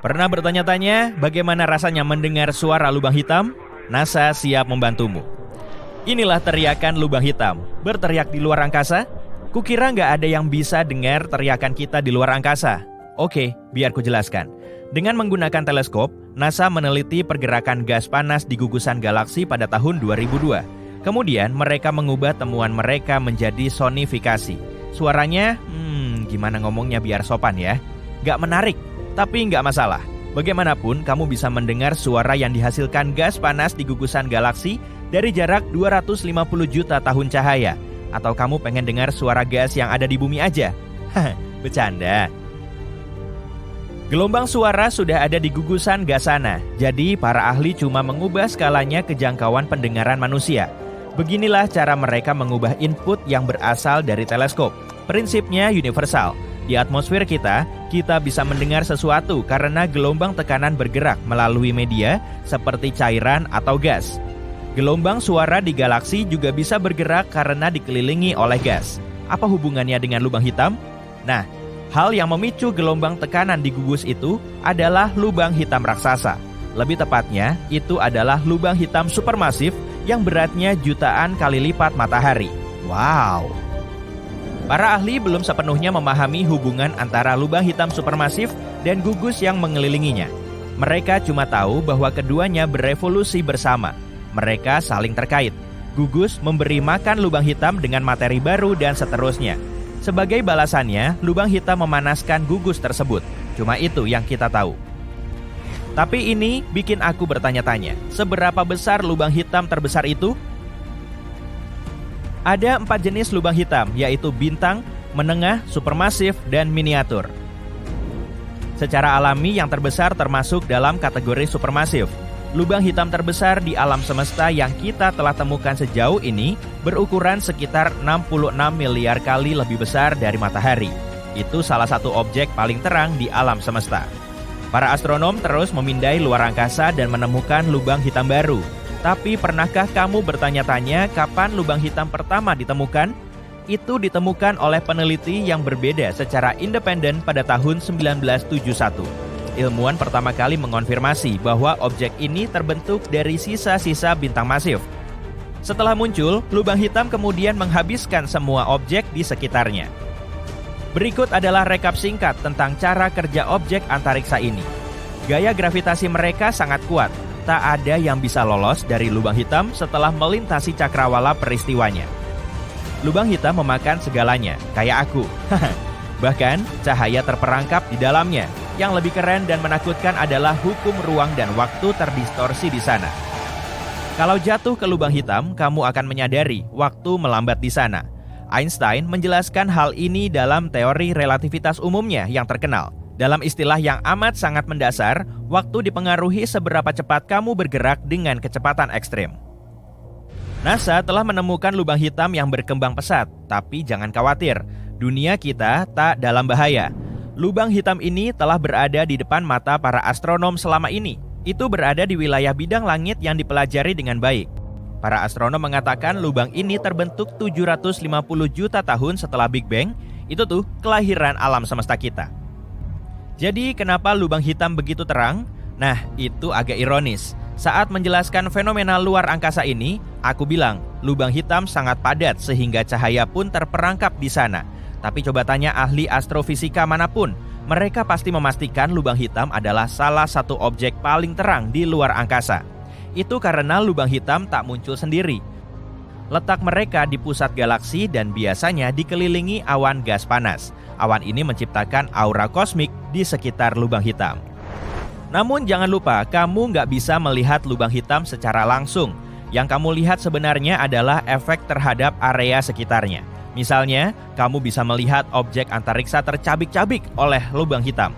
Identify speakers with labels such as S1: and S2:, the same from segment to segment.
S1: Pernah bertanya-tanya bagaimana rasanya mendengar suara lubang hitam? NASA siap membantumu. Inilah teriakan lubang hitam. Berteriak di luar angkasa? Kukira nggak ada yang bisa dengar teriakan kita di luar angkasa. Oke, biar ku jelaskan. Dengan menggunakan teleskop, NASA meneliti pergerakan gas panas di gugusan galaksi pada tahun 2002. Kemudian mereka mengubah temuan mereka menjadi sonifikasi. Suaranya, gimana ngomongnya biar sopan ya? Nggak menarik. Tapi nggak masalah, bagaimanapun kamu bisa mendengar suara yang dihasilkan gas panas di gugusan galaksi dari jarak 250 juta tahun cahaya. Atau kamu pengen dengar suara gas yang ada di bumi aja? Haha, bercanda. Gelombang suara sudah ada di gugusan gas sana, jadi para ahli cuma mengubah skalanya ke jangkauan pendengaran manusia. Beginilah cara mereka mengubah input yang berasal dari teleskop. Prinsipnya universal. Di atmosfer kita bisa mendengar sesuatu karena gelombang tekanan bergerak melalui media seperti cairan atau gas. Gelombang suara di galaksi juga bisa bergerak karena dikelilingi oleh gas. Apa hubungannya dengan lubang hitam? Nah, hal yang memicu gelombang tekanan di gugus itu adalah lubang hitam raksasa. Lebih tepatnya, itu adalah lubang hitam supermasif yang beratnya jutaan kali lipat matahari. Wow! Para ahli belum sepenuhnya memahami hubungan antara lubang hitam supermasif dan gugus yang mengelilinginya. Mereka cuma tahu bahwa keduanya berevolusi bersama. Mereka saling terkait. Gugus memberi makan lubang hitam dengan materi baru dan seterusnya. Sebagai balasannya, lubang hitam memanaskan gugus tersebut. Cuma itu yang kita tahu. Tapi ini bikin aku bertanya-tanya, seberapa besar lubang hitam terbesar itu? Ada 4 jenis lubang hitam, yaitu bintang, menengah, supermasif, dan miniatur. Secara alami yang terbesar termasuk dalam kategori supermasif. Lubang hitam terbesar di alam semesta yang kita telah temukan sejauh ini berukuran sekitar 66 miliar kali lebih besar dari matahari. Itu salah satu objek paling terang di alam semesta. Para astronom terus memindai luar angkasa dan menemukan lubang hitam baru. Tapi pernahkah kamu bertanya-tanya kapan lubang hitam pertama ditemukan? Itu ditemukan oleh peneliti yang berbeda secara independen pada tahun 1971. Ilmuwan pertama kali mengonfirmasi bahwa objek ini terbentuk dari sisa-sisa bintang masif. Setelah muncul, lubang hitam kemudian menghabiskan semua objek di sekitarnya. Berikut adalah rekap singkat tentang cara kerja objek antariksa ini. Gaya gravitasi mereka sangat kuat. Tak ada yang bisa lolos dari lubang hitam setelah melintasi cakrawala peristiwanya. Lubang hitam memakan segalanya, kayak aku. Bahkan, cahaya terperangkap di dalamnya. Yang lebih keren dan menakutkan adalah hukum ruang dan waktu terdistorsi di sana. Kalau jatuh ke lubang hitam, kamu akan menyadari waktu melambat di sana. Einstein menjelaskan hal ini dalam teori relativitas umumnya yang terkenal. Dalam istilah yang amat sangat mendasar, waktu dipengaruhi seberapa cepat kamu bergerak dengan kecepatan ekstrim. NASA telah menemukan lubang hitam yang berkembang pesat, tapi jangan khawatir, dunia kita tak dalam bahaya. Lubang hitam ini telah berada di depan mata para astronom selama ini. Itu berada di wilayah bidang langit yang dipelajari dengan baik. Para astronom mengatakan lubang ini terbentuk 750 juta tahun setelah Big Bang. Itu tuh kelahiran alam semesta kita. Jadi kenapa lubang hitam begitu terang? Nah, itu agak ironis. Saat menjelaskan fenomena luar angkasa ini, aku bilang lubang hitam sangat padat sehingga cahaya pun terperangkap di sana. Tapi coba tanya ahli astrofisika manapun, mereka pasti memastikan lubang hitam adalah salah satu objek paling terang di luar angkasa. Itu karena lubang hitam tak muncul sendiri. Letak mereka di pusat galaksi dan biasanya dikelilingi awan gas panas. Awan ini menciptakan aura kosmik di sekitar lubang hitam. Namun jangan lupa, kamu nggak bisa melihat lubang hitam secara langsung. Yang kamu lihat sebenarnya adalah efek terhadap area sekitarnya. Misalnya, kamu bisa melihat objek antariksa tercabik-cabik oleh lubang hitam.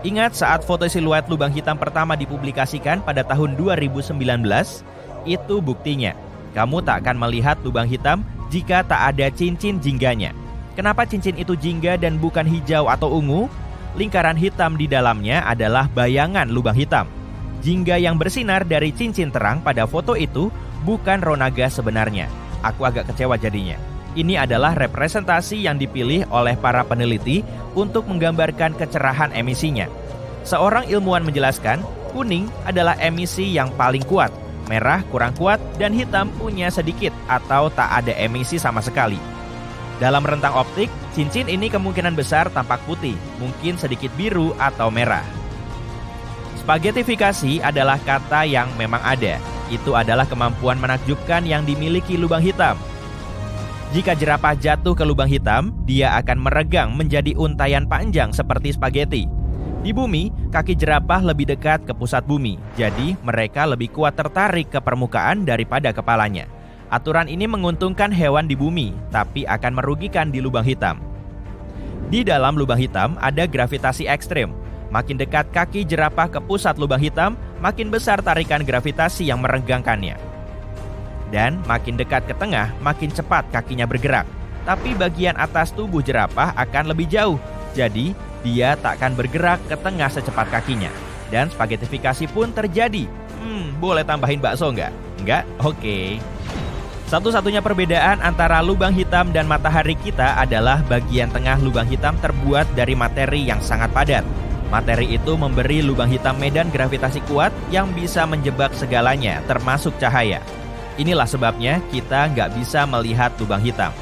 S1: Ingat saat foto siluet lubang hitam pertama dipublikasikan pada tahun 2019? Itu buktinya. Kamu tak akan melihat lubang hitam jika tak ada cincin jingganya. Kenapa cincin itu jingga dan bukan hijau atau ungu? Lingkaran hitam di dalamnya adalah bayangan lubang hitam. Jingga yang bersinar dari cincin terang pada foto itu bukan rona gas sebenarnya. Aku agak kecewa jadinya. Ini adalah representasi yang dipilih oleh para peneliti untuk menggambarkan kecerahan emisinya. Seorang ilmuwan menjelaskan, kuning adalah emisi yang paling kuat, merah kurang kuat, dan hitam punya sedikit atau tak ada emisi sama sekali. Dalam rentang optik, cincin ini kemungkinan besar tampak putih, mungkin sedikit biru atau merah. Spagetifikasi adalah kata yang memang ada. Itu adalah kemampuan menakjubkan yang dimiliki lubang hitam. Jika jerapah jatuh ke lubang hitam, dia akan meregang menjadi untayan panjang seperti spageti. Di bumi, kaki jerapah lebih dekat ke pusat bumi, jadi mereka lebih kuat tertarik ke permukaan daripada kepalanya. Aturan ini menguntungkan hewan di bumi, tapi akan merugikan di lubang hitam. Di dalam lubang hitam ada gravitasi ekstrem. Makin dekat kaki jerapah ke pusat lubang hitam, makin besar tarikan gravitasi yang meregangkannya. Dan makin dekat ke tengah, makin cepat kakinya bergerak. Tapi bagian atas tubuh jerapah akan lebih jauh, jadi dia tak akan bergerak ke tengah secepat kakinya. Dan spagetifikasi pun terjadi. Boleh tambahin bakso nggak? Nggak? Oke. Satu-satunya perbedaan antara lubang hitam dan matahari kita adalah bagian tengah lubang hitam terbuat dari materi yang sangat padat. Materi itu memberi lubang hitam medan gravitasi kuat yang bisa menjebak segalanya, termasuk cahaya. Inilah sebabnya kita nggak bisa melihat lubang hitam.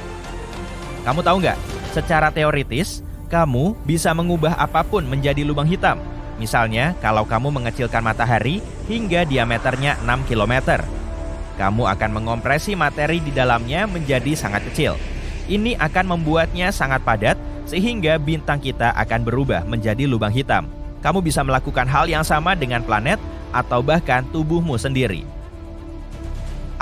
S1: Kamu tahu nggak? Secara teoritis, kamu bisa mengubah apapun menjadi lubang hitam. Misalnya, kalau kamu mengecilkan matahari hingga diameternya 6 km. Kamu akan mengompresi materi di dalamnya menjadi sangat kecil. Ini akan membuatnya sangat padat, sehingga bintang kita akan berubah menjadi lubang hitam. Kamu bisa melakukan hal yang sama dengan planet atau bahkan tubuhmu sendiri.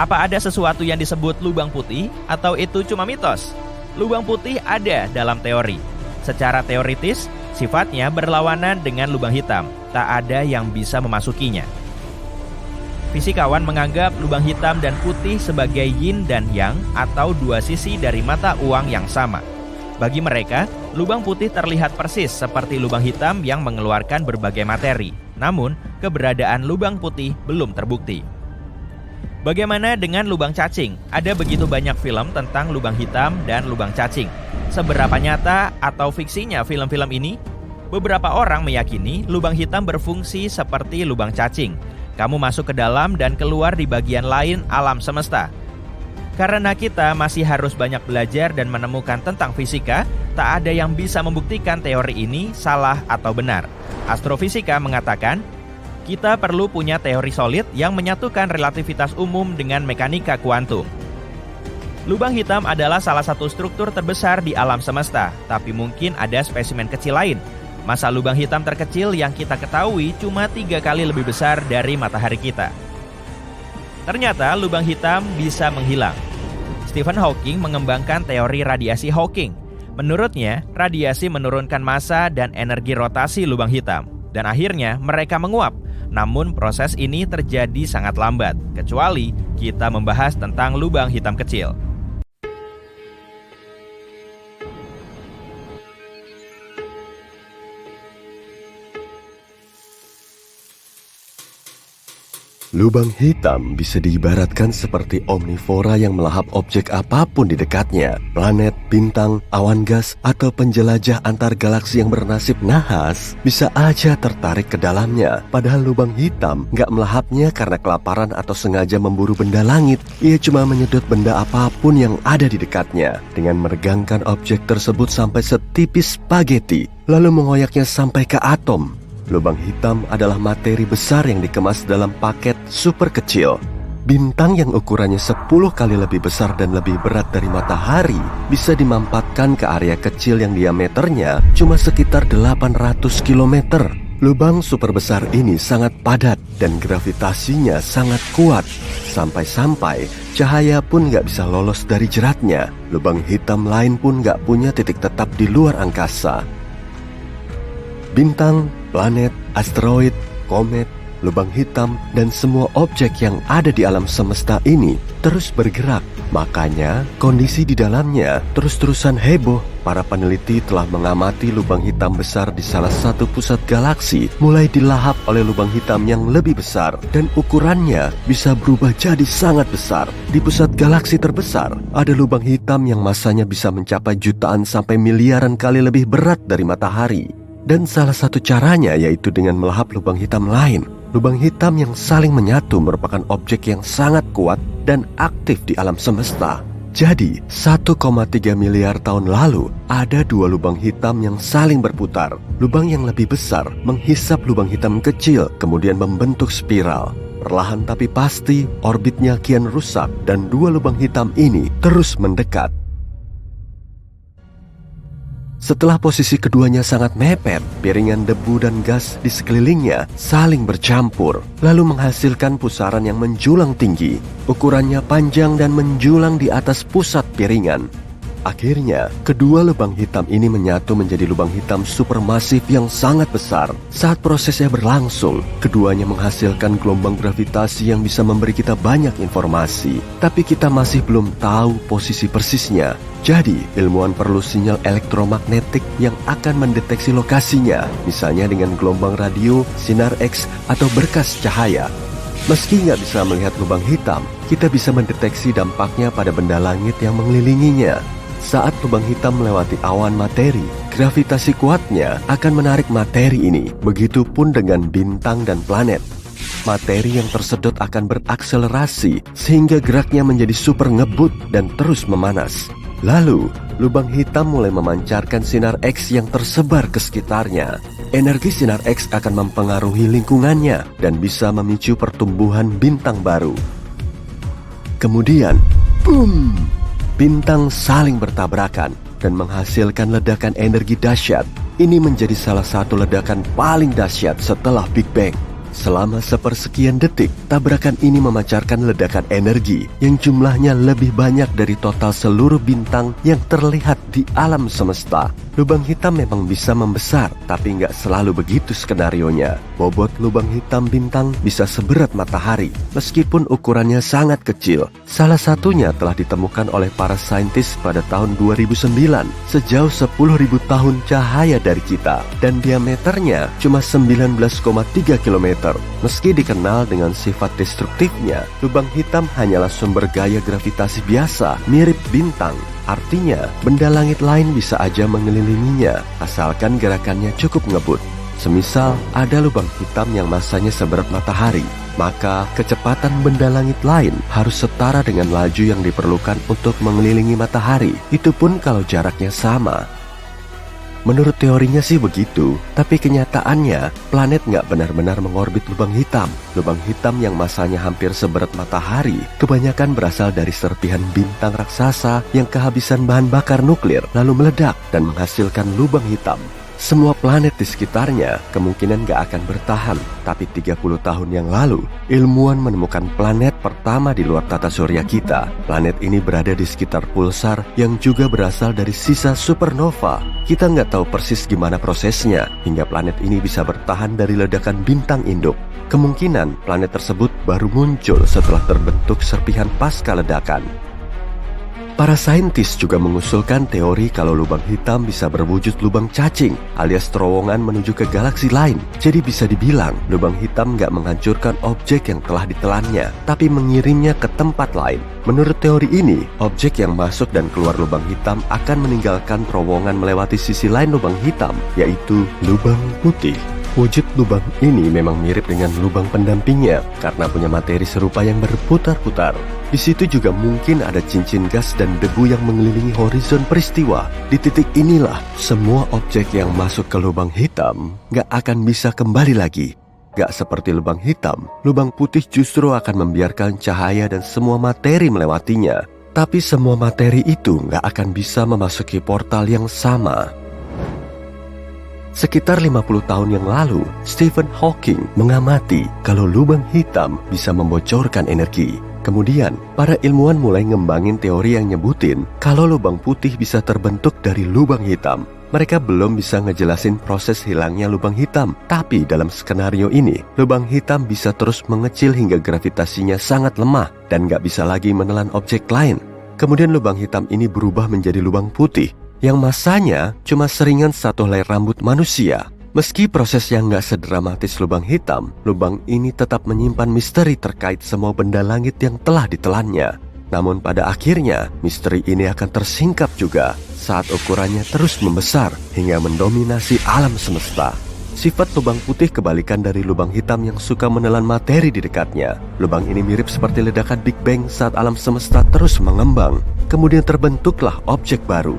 S1: Apa ada sesuatu yang disebut lubang putih atau itu cuma mitos? Lubang putih ada dalam teori. Secara teoritis, sifatnya berlawanan dengan lubang hitam. Tak ada yang bisa memasukinya. Fisikawan menganggap lubang hitam dan putih sebagai yin dan yang atau dua sisi dari mata uang yang sama. Bagi mereka, lubang putih terlihat persis seperti lubang hitam yang mengeluarkan berbagai materi. Namun, keberadaan lubang putih belum terbukti. Bagaimana dengan lubang cacing? Ada begitu banyak film tentang lubang hitam dan lubang cacing. Seberapa nyata atau fiksinya film-film ini? Beberapa orang meyakini lubang hitam berfungsi seperti lubang cacing. Kamu masuk ke dalam dan keluar di bagian lain alam semesta. Karena kita masih harus banyak belajar dan menemukan tentang fisika, tak ada yang bisa membuktikan teori ini salah atau benar. Astrofisika mengatakan, kita perlu punya teori solid yang menyatukan relativitas umum dengan mekanika kuantum. Lubang hitam adalah salah satu struktur terbesar di alam semesta, tapi mungkin ada spesimen kecil lain. Massa lubang hitam terkecil yang kita ketahui cuma 3 kali lebih besar dari matahari kita. Ternyata lubang hitam bisa menghilang. Stephen Hawking mengembangkan teori radiasi Hawking. Menurutnya, radiasi menurunkan massa dan energi rotasi lubang hitam. Dan akhirnya mereka menguap. Namun proses ini terjadi sangat lambat, kecuali kita membahas tentang lubang hitam kecil.
S2: Lubang hitam bisa diibaratkan seperti omnivora yang melahap objek apapun di dekatnya. Planet, bintang, awan gas, atau penjelajah antar galaksi yang bernasib nahas bisa aja tertarik ke dalamnya. Padahal lubang hitam nggak melahapnya karena kelaparan atau sengaja memburu benda langit. Ia cuma menyedot benda apapun yang ada di dekatnya dengan meregangkan objek tersebut sampai setipis spageti, lalu mengoyaknya sampai ke atom. Lubang hitam adalah materi besar yang dikemas dalam paket super kecil. Bintang yang ukurannya 10 kali lebih besar dan lebih berat dari matahari bisa dimampatkan ke area kecil yang diameternya cuma sekitar 800 km. Lubang super besar ini sangat padat dan gravitasinya sangat kuat. Sampai-sampai cahaya pun nggak bisa lolos dari jeratnya. Lubang hitam lain pun nggak punya titik tetap di luar angkasa. Bintang, planet, asteroid, komet, lubang hitam, dan semua objek yang ada di alam semesta ini terus bergerak. Makanya kondisi di dalamnya terus-terusan heboh. Para peneliti telah mengamati lubang hitam besar di salah satu pusat galaksi mulai dilahap oleh lubang hitam yang lebih besar, dan ukurannya bisa berubah jadi sangat besar. Di pusat galaksi terbesar ada lubang hitam yang masanya bisa mencapai jutaan sampai miliaran kali lebih berat dari matahari. Dan salah satu caranya yaitu dengan melahap lubang hitam lain. Lubang hitam yang saling menyatu merupakan objek yang sangat kuat dan aktif di alam semesta. Jadi, 1,3 miliar tahun lalu, ada dua lubang hitam yang saling berputar. Lubang yang lebih besar menghisap lubang hitam kecil, kemudian membentuk spiral. Perlahan tapi pasti, orbitnya kian rusak dan dua lubang hitam ini terus mendekat. Setelah posisi keduanya sangat mepet, piringan debu dan gas di sekelilingnya saling bercampur, lalu menghasilkan pusaran yang menjulang tinggi. Ukurannya panjang dan menjulang di atas pusat piringan. Akhirnya, kedua lubang hitam ini menyatu menjadi lubang hitam supermasif yang sangat besar. Saat prosesnya berlangsung, keduanya menghasilkan gelombang gravitasi yang bisa memberi kita banyak informasi. Tapi kita masih belum tahu posisi persisnya. Jadi, ilmuwan perlu sinyal elektromagnetik yang akan mendeteksi lokasinya, misalnya dengan gelombang radio, sinar X, atau berkas cahaya. Meski nggak bisa melihat lubang hitam, kita bisa mendeteksi dampaknya pada benda langit yang mengelilinginya. Saat lubang hitam melewati awan materi, gravitasi kuatnya akan menarik materi ini. Begitupun dengan bintang dan planet. Materi yang tersedot akan berakselerasi sehingga geraknya menjadi super ngebut dan terus memanas. Lalu, lubang hitam mulai memancarkan sinar X yang tersebar ke sekitarnya. Energi sinar X akan mempengaruhi lingkungannya dan bisa memicu pertumbuhan bintang baru. Kemudian, boom! Bintang saling bertabrakan dan menghasilkan ledakan energi dahsyat. Ini menjadi salah satu ledakan paling dahsyat setelah Big Bang. Selama sepersekian detik, tabrakan ini memancarkan ledakan energi yang jumlahnya lebih banyak dari total seluruh bintang yang terlihat di alam semesta. Lubang hitam memang bisa membesar, tapi nggak selalu begitu skenarionya. Bobot lubang hitam bintang bisa seberat matahari, meskipun ukurannya sangat kecil. Salah satunya telah ditemukan oleh para saintis pada tahun 2009, sejauh 10.000 tahun cahaya dari kita, dan diameternya cuma 19,3 km. Meski dikenal dengan sifat destruktifnya, lubang hitam hanyalah sumber gaya gravitasi biasa, mirip bintang. Artinya, benda langit lain bisa aja mengelilinginya, asalkan gerakannya cukup ngebut. Semisal ada lubang hitam yang masanya seberat matahari, maka kecepatan benda langit lain harus setara dengan laju yang diperlukan untuk mengelilingi matahari. Itu pun kalau jaraknya sama. Menurut teorinya sih begitu, tapi kenyataannya planet nggak benar-benar mengorbit lubang hitam. Lubang hitam yang masanya hampir seberat matahari kebanyakan berasal dari serpihan bintang raksasa yang kehabisan bahan bakar nuklir lalu meledak dan menghasilkan lubang hitam. Semua planet di sekitarnya kemungkinan gak akan bertahan. Tapi 30 tahun yang lalu, ilmuwan menemukan planet pertama di luar tata surya kita. Planet ini berada di sekitar pulsar yang juga berasal dari sisa supernova. Kita nggak tahu persis gimana prosesnya hingga planet ini bisa bertahan dari ledakan bintang induk. Kemungkinan planet tersebut baru muncul setelah terbentuk serpihan pasca ledakan. Para saintis juga mengusulkan teori kalau lubang hitam bisa berwujud lubang cacing alias terowongan menuju ke galaksi lain. Jadi bisa dibilang lubang hitam nggak menghancurkan objek yang telah ditelannya, tapi mengirimnya ke tempat lain. Menurut teori ini, objek yang masuk dan keluar lubang hitam akan meninggalkan terowongan melewati sisi lain lubang hitam, yaitu lubang putih. Wujud lubang ini memang mirip dengan lubang pendampingnya karena punya materi serupa yang berputar-putar. Di situ juga mungkin ada cincin gas dan debu yang mengelilingi horizon peristiwa. Di titik inilah semua objek yang masuk ke lubang hitam gak akan bisa kembali lagi. Gak seperti lubang hitam, lubang putih justru akan membiarkan cahaya dan semua materi melewatinya. Tapi semua materi itu gak akan bisa memasuki portal yang sama. Sekitar 50 tahun yang lalu, Stephen Hawking mengamati kalau lubang hitam bisa membocorkan energi. Kemudian, para ilmuwan mulai ngembangin teori yang nyebutin kalau lubang putih bisa terbentuk dari lubang hitam. Mereka belum bisa ngejelasin proses hilangnya lubang hitam, tapi dalam skenario ini, lubang hitam bisa terus mengecil hingga gravitasinya sangat lemah dan gak bisa lagi menelan objek lain. Kemudian lubang hitam ini berubah menjadi lubang putih, yang masanya cuma seringan satu helai rambut manusia. Meski proses yang gak sedramatis lubang hitam, lubang ini tetap menyimpan misteri terkait semua benda langit yang telah ditelannya. Namun pada akhirnya, misteri ini akan tersingkap juga saat ukurannya terus membesar hingga mendominasi alam semesta. Sifat lubang putih kebalikan dari lubang hitam yang suka menelan materi di dekatnya. Lubang ini mirip seperti ledakan Big Bang saat alam semesta terus mengembang. Kemudian terbentuklah objek baru.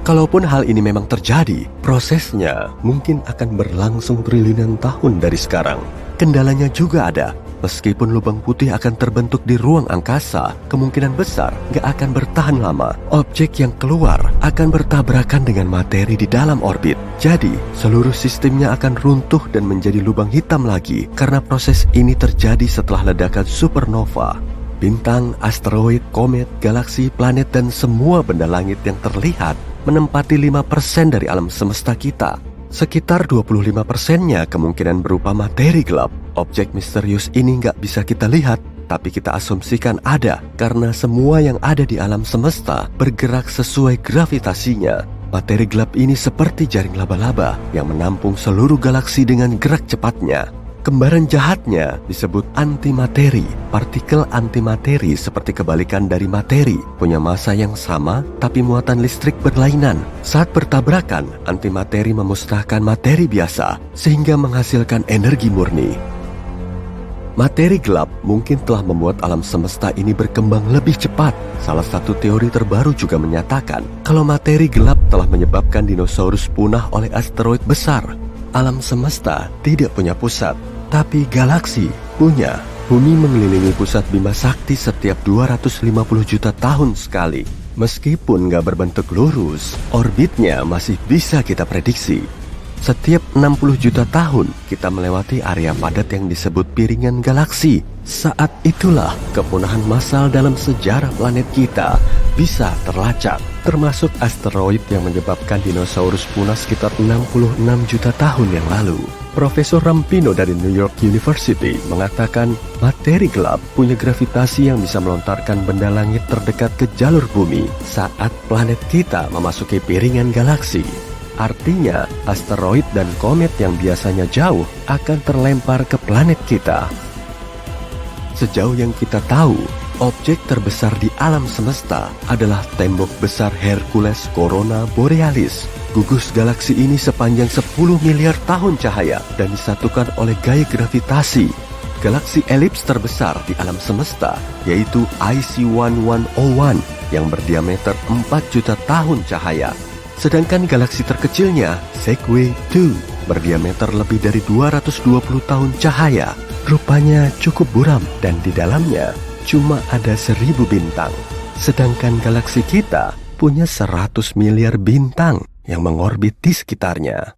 S2: Kalaupun hal ini memang terjadi, prosesnya mungkin akan berlangsung triliunan tahun dari sekarang. Kendalanya juga ada. Meskipun lubang putih akan terbentuk di ruang angkasa, kemungkinan besar gak akan bertahan lama. Objek yang keluar akan bertabrakan dengan materi di dalam orbit. Jadi, seluruh sistemnya akan runtuh dan menjadi lubang hitam lagi karena proses ini terjadi setelah ledakan supernova. Bintang, asteroid, komet, galaksi, planet, dan semua benda langit yang terlihat menempati 5% dari alam semesta kita. Sekitar 25%-nya kemungkinan berupa materi gelap. Objek misterius ini nggak bisa kita lihat, tapi kita asumsikan ada karena semua yang ada di alam semesta bergerak sesuai gravitasinya. Materi gelap ini seperti jaring laba-laba yang menampung seluruh galaksi dengan gerak cepatnya. Kembaran jahatnya disebut antimateri. Partikel antimateri seperti kebalikan dari materi, punya massa yang sama tapi muatan listrik berlainan. Saat bertabrakan, antimateri memusnahkan materi biasa sehingga menghasilkan energi murni. Materi gelap mungkin telah membuat alam semesta ini berkembang lebih cepat. Salah satu teori terbaru juga menyatakan kalau materi gelap telah menyebabkan dinosaurus punah oleh asteroid besar. Alam semesta tidak punya pusat, tapi galaksi punya. Bumi mengelilingi pusat Bima Sakti setiap 250 juta tahun sekali. Meskipun nggak berbentuk lurus, orbitnya masih bisa kita prediksi. Setiap 60 juta tahun, kita melewati area padat yang disebut piringan galaksi. Saat itulah kepunahan massal dalam sejarah planet kita bisa terlacak, termasuk asteroid yang menyebabkan dinosaurus punah sekitar 66 juta tahun yang lalu. Profesor Rampino dari New York University mengatakan materi gelap punya gravitasi yang bisa melontarkan benda langit terdekat ke jalur bumi saat planet kita memasuki piringan galaksi. Artinya, asteroid dan komet yang biasanya jauh akan terlempar ke planet kita. Sejauh yang kita tahu, objek terbesar di alam semesta adalah tembok besar Hercules Corona Borealis. Gugus galaksi ini sepanjang 10 miliar tahun cahaya dan disatukan oleh gaya gravitasi. Galaksi elips terbesar di alam semesta yaitu IC1101 yang berdiameter 4 juta tahun cahaya. Sedangkan galaksi terkecilnya, Segway 2, berdiameter lebih dari 220 tahun cahaya. Rupanya cukup buram dan di dalamnya cuma ada 1000 bintang. Sedangkan galaksi kita punya 100 miliar bintang yang mengorbit di sekitarnya.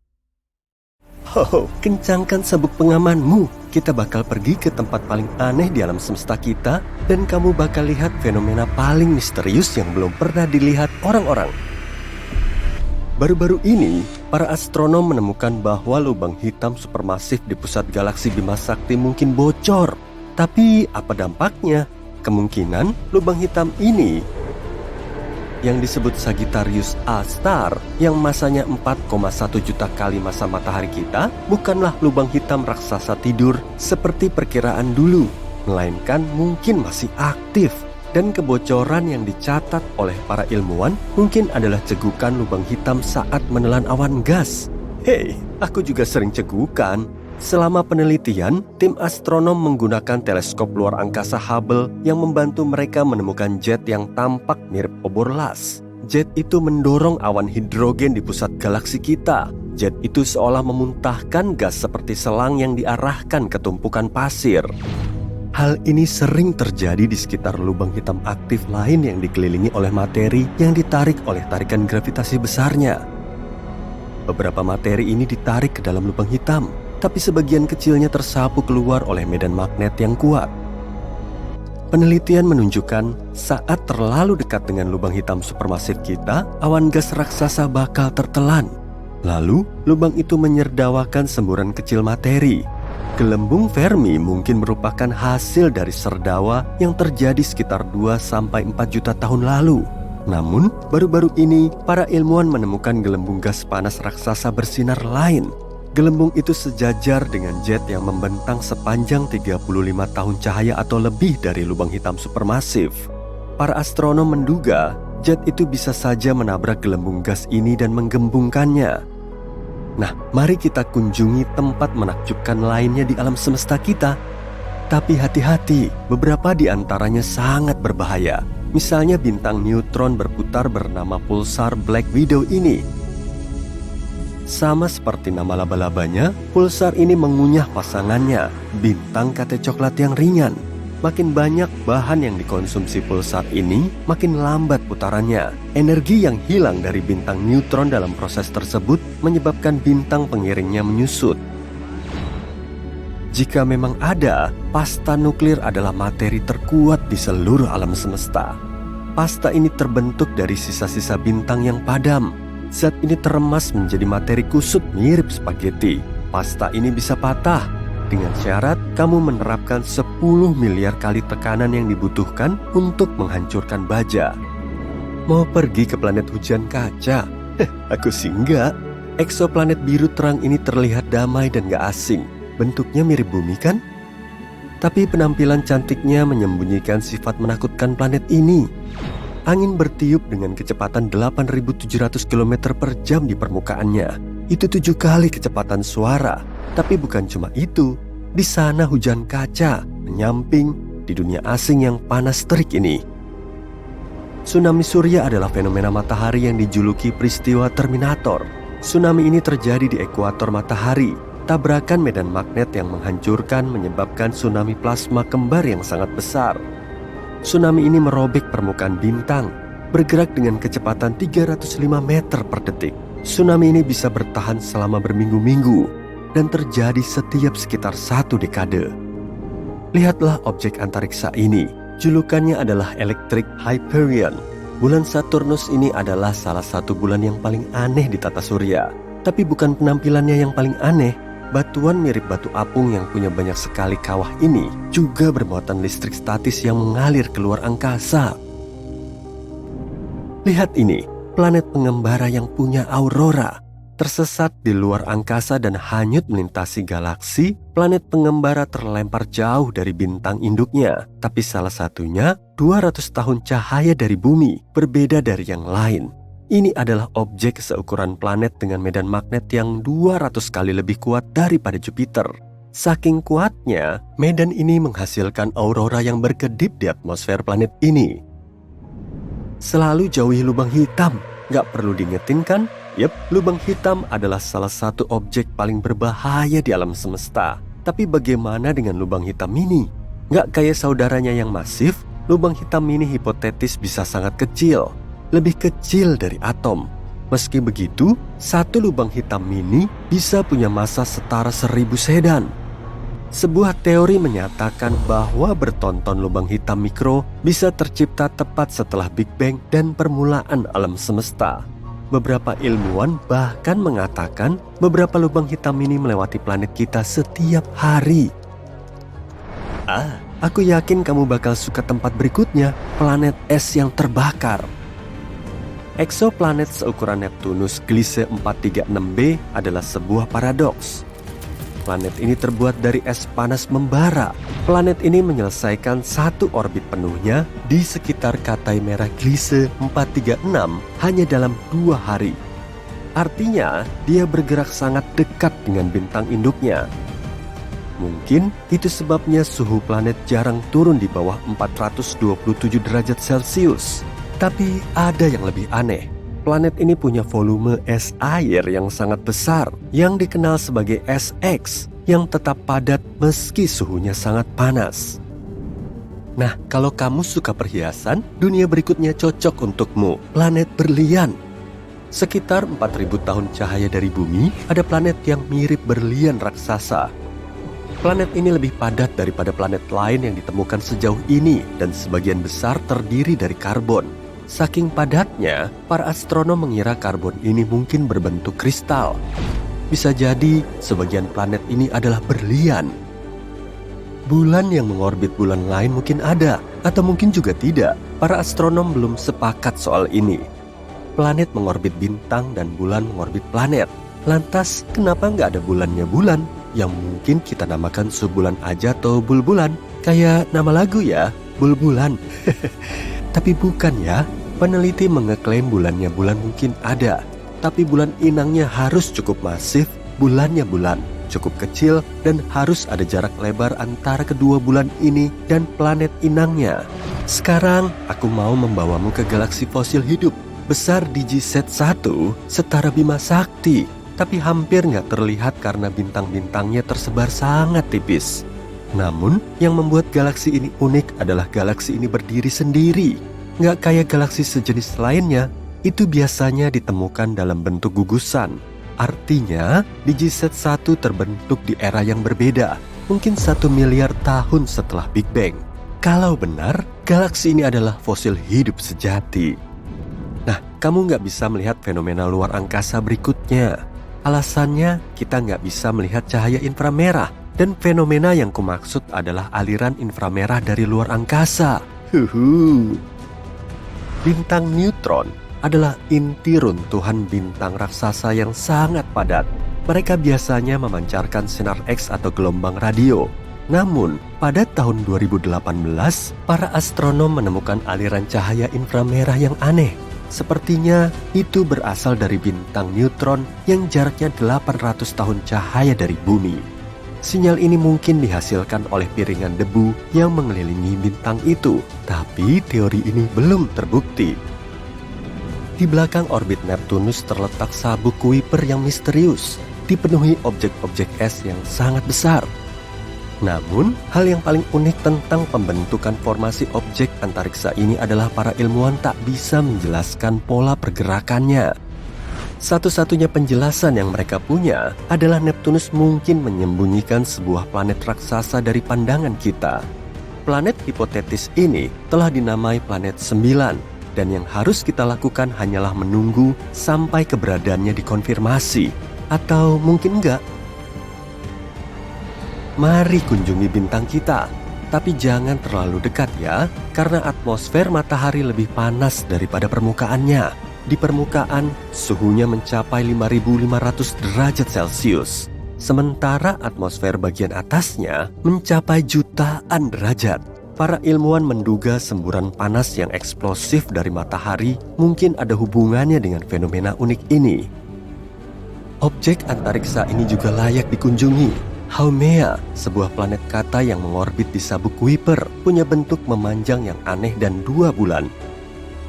S2: Oh, kencangkan sabuk pengamanmu. Kita bakal pergi ke tempat paling aneh di alam semesta kita dan kamu bakal lihat fenomena paling misterius yang belum pernah dilihat orang-orang. Baru-baru ini, para astronom menemukan bahwa lubang hitam supermasif di pusat galaksi Bima Sakti mungkin bocor. Tapi apa dampaknya? Kemungkinan lubang hitam ini yang disebut Sagittarius A Star yang masanya 4,1 juta kali massa matahari kita bukanlah lubang hitam raksasa tidur seperti perkiraan dulu, melainkan mungkin masih aktif. Dan kebocoran yang dicatat oleh para ilmuwan mungkin adalah cegukan lubang hitam saat menelan awan gas. Hei, aku juga sering cegukan. Selama penelitian, tim astronom menggunakan teleskop luar angkasa Hubble yang membantu mereka menemukan jet yang tampak mirip obor las. Jet itu mendorong awan hidrogen di pusat galaksi kita. Jet itu seolah memuntahkan gas seperti selang yang diarahkan ke tumpukan pasir. Hal ini sering terjadi di sekitar lubang hitam aktif lain yang dikelilingi oleh materi yang ditarik oleh tarikan gravitasi besarnya. Beberapa materi ini ditarik ke dalam lubang hitam, tapi sebagian kecilnya tersapu keluar oleh medan magnet yang kuat. Penelitian menunjukkan saat terlalu dekat dengan lubang hitam supermasif kita, awan gas raksasa bakal tertelan. Lalu, lubang itu menyerdawakan semburan kecil materi. Gelembung Fermi mungkin merupakan hasil dari serdawa yang terjadi sekitar 2-4 juta tahun lalu. Namun, baru-baru ini para ilmuwan menemukan gelembung gas panas raksasa bersinar lain. Gelembung itu sejajar dengan jet yang membentang sepanjang 35 tahun cahaya atau lebih dari lubang hitam supermasif. Para astronom menduga jet itu bisa saja menabrak gelembung gas ini dan menggembungkannya. Nah, mari kita kunjungi tempat menakjubkan lainnya di alam semesta kita. Tapi hati-hati, beberapa di antaranya sangat berbahaya. Misalnya bintang neutron berputar bernama pulsar Black Widow ini. Sama seperti nama laba-labanya, pulsar ini mengunyah pasangannya, bintang kate coklat yang ringan. Makin banyak bahan yang dikonsumsi pulsar ini, makin lambat putarannya. Energi yang hilang dari bintang neutron dalam proses tersebut menyebabkan bintang pengiringnya menyusut. Jika memang ada, pasta nuklir adalah materi terkuat di seluruh alam semesta. Pasta ini terbentuk dari sisa-sisa bintang yang padam. Zat ini teremas menjadi materi kusut mirip spaghetti. Pasta ini bisa patah dengan syarat kamu menerapkan 10 miliar kali tekanan yang dibutuhkan untuk menghancurkan baja. Mau pergi ke planet hujan kaca? Aku sih enggak. Eksoplanet biru terang ini terlihat damai dan gak asing. Bentuknya mirip bumi kan? Tapi penampilan cantiknya menyembunyikan sifat menakutkan planet ini. Angin bertiup dengan kecepatan 8.700 km per jam di permukaannya. Itu 7 kali kecepatan suara. Tapi bukan cuma itu. Di sana hujan kaca menyamping di dunia asing yang panas terik ini. Tsunami surya adalah fenomena matahari yang dijuluki peristiwa Terminator. Tsunami ini terjadi di ekuator matahari. Tabrakan medan magnet yang menghancurkan menyebabkan tsunami plasma kembar yang sangat besar. Tsunami ini merobek permukaan bintang, bergerak dengan kecepatan 305 meter per detik. Tsunami ini bisa bertahan selama berminggu-minggu dan terjadi setiap sekitar 1 dekade. Lihatlah objek antariksa ini. Julukannya adalah Electric Hyperion. Bulan Saturnus ini adalah salah satu bulan yang paling aneh di tata surya. Tapi bukan penampilannya yang paling aneh. Batuan mirip batu apung yang punya banyak sekali kawah ini juga bermuatan listrik statis yang mengalir keluar angkasa. Lihat ini, planet pengembara yang punya aurora. Tersesat di luar angkasa dan hanyut melintasi galaksi, planet pengembara terlempar jauh dari bintang induknya. Tapi salah satunya 200 tahun cahaya dari bumi, berbeda dari yang lain. Ini adalah objek seukuran planet dengan medan magnet yang 200 kali lebih kuat daripada Jupiter. Saking kuatnya, medan ini menghasilkan aurora yang berkedip di atmosfer planet ini. Selalu jauhi lubang hitam. Gak perlu diingetin kan? Yep, lubang hitam adalah salah satu objek paling berbahaya di alam semesta. Tapi bagaimana dengan lubang hitam ini? Gak kayak saudaranya yang masif, lubang hitam ini hipotetis bisa sangat kecil. Lebih kecil dari atom. Meski begitu, satu lubang hitam mini bisa punya massa setara 1000 sedan. Sebuah teori menyatakan bahwa bertonton lubang hitam mikro bisa tercipta tepat setelah Big Bang dan permulaan alam semesta. Beberapa ilmuwan bahkan mengatakan beberapa lubang hitam mini melewati planet kita setiap hari. Aku yakin kamu bakal suka tempat berikutnya, planet es yang terbakar. Eksoplanet seukuran Neptunus Gliese 436b adalah sebuah paradoks. Planet ini terbuat dari es panas membara. Planet ini menyelesaikan satu orbit penuhnya di sekitar Katai Merah Gliese 436 hanya dalam 2 hari. Artinya, dia bergerak sangat dekat dengan bintang induknya. Mungkin itu sebabnya suhu planet jarang turun di bawah 427 derajat Celcius. Tapi ada yang lebih aneh. Planet ini punya volume es air yang sangat besar, yang dikenal sebagai es X, yang tetap padat meski suhunya sangat panas. Nah, kalau kamu suka perhiasan, dunia berikutnya cocok untukmu, planet berlian. Sekitar 4000 tahun cahaya dari bumi, ada planet yang mirip berlian raksasa. Planet ini lebih padat daripada planet lain yang ditemukan sejauh ini, dan sebagian besar terdiri dari karbon. Saking padatnya, para astronom mengira karbon ini mungkin berbentuk kristal. Bisa jadi sebagian planet ini adalah berlian. Bulan yang mengorbit bulan lain mungkin ada, atau mungkin juga tidak. Para astronom belum sepakat soal ini. Planet mengorbit bintang dan bulan mengorbit planet. Lantas, kenapa nggak ada bulannya bulan? Yang mungkin kita namakan Subulan aja atau Bulbulan. Kayak nama lagu ya, Bulbulan. Tapi bukan ya. Peneliti mengeklaim bulannya bulan mungkin ada. Tapi bulan inangnya harus cukup masif, bulannya bulan cukup kecil, dan harus ada jarak lebar antara kedua bulan ini dan planet inangnya. Sekarang, aku mau membawamu ke galaksi fosil hidup. Besar DigiSat-1 setara Bima Sakti. Tapi hampir nggak terlihat karena bintang-bintangnya tersebar sangat tipis. Namun, yang membuat galaksi ini unik adalah galaksi ini berdiri sendiri. Nggak kayak galaksi sejenis lainnya, itu biasanya ditemukan dalam bentuk gugusan. Artinya, DigiSat-1 terbentuk di era yang berbeda, mungkin 1 miliar tahun setelah Big Bang. Kalau benar, galaksi ini adalah fosil hidup sejati. Nah, kamu nggak bisa melihat fenomena luar angkasa berikutnya. Alasannya, kita nggak bisa melihat cahaya inframerah. Dan fenomena yang kumaksud adalah aliran inframerah dari luar angkasa. Bintang neutron adalah inti runtuhan bintang raksasa yang sangat padat. Mereka biasanya memancarkan sinar X atau gelombang radio. Namun, pada tahun 2018, para astronom menemukan aliran cahaya inframerah yang aneh. Sepertinya itu berasal dari bintang neutron yang jaraknya 800 tahun cahaya dari bumi. Sinyal ini mungkin dihasilkan oleh piringan debu yang mengelilingi bintang itu, tapi teori ini belum terbukti. Di belakang orbit Neptunus terletak sabuk Kuiper yang misterius, dipenuhi objek-objek es yang sangat besar. Namun, hal yang paling unik tentang pembentukan formasi objek antariksa ini adalah para ilmuwan tak bisa menjelaskan pola pergerakannya. Satu-satunya penjelasan yang mereka punya adalah Neptunus mungkin menyembunyikan sebuah planet raksasa dari pandangan kita. Planet hipotetis ini telah dinamai planet 9, dan yang harus kita lakukan hanyalah menunggu sampai keberadaannya dikonfirmasi. Atau mungkin enggak. Mari kunjungi bintang kita, tapi jangan terlalu dekat ya, karena atmosfer matahari lebih panas daripada permukaannya. Di permukaan, suhunya mencapai 5.500 derajat Celcius. Sementara atmosfer bagian atasnya mencapai jutaan derajat. Para ilmuwan menduga semburan panas yang eksplosif dari matahari mungkin ada hubungannya dengan fenomena unik ini. Objek antariksa ini juga layak dikunjungi. Haumea, sebuah planet kata yang mengorbit di sabuk Kuiper, punya bentuk memanjang yang aneh dan 2 bulan.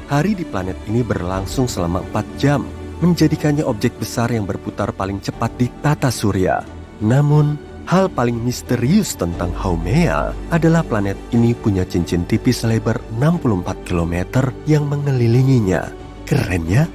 S2: Hari di planet ini berlangsung selama 4 jam, menjadikannya objek besar yang berputar paling cepat di tata surya. Namun, hal paling misterius tentang Haumea adalah planet ini punya cincin tipis lebar 64 km yang mengelilinginya. Keren ya?